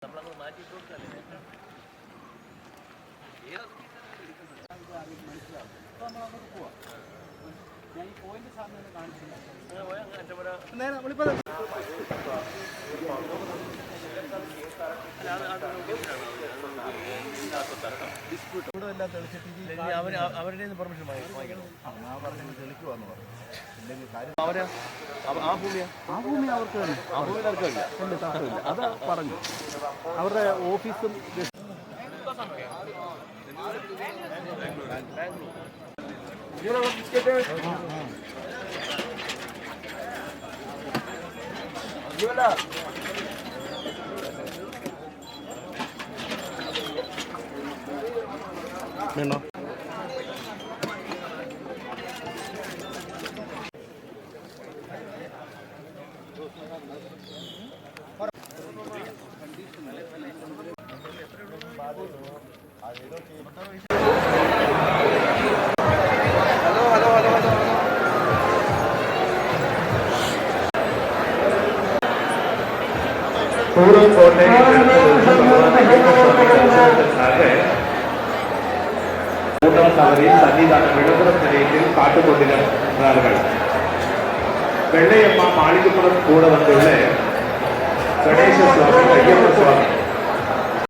നമ്മളങ്ങ് മാറ്റി കൊടുക്കല്ലേ മനസ്സിലാവും. അപ്പോൾ നമ്മൾ അങ്ങോട്ട് പോവാം. ഞാൻ ഈ പോയിന്റ് സാറിന് കാണിച്ചില്ല. അവരുടെ പെർമിഷൻ വാങ്ങിക്കണം. തെളിക്കുവാന്ന് പറഞ്ഞു. ആ ഭൂമി അവർക്ക് തന്നെ. ആ ഭൂമി തർക്കമില്ല, അത് പറഞ്ഞു. അവരുടെ ഓഫീസും വേണോ സന്നിധാന വിളംബരം നിലയത്തിൽ കാട്ടുകൊണ്ടിന് ആളുകൾ വെള്ളയമ്മ മാളികപ്പുറം കൂടെ വന്നുള്ള ഗണേശ സ്വാമി അയ്യപ്പ സ്വാമി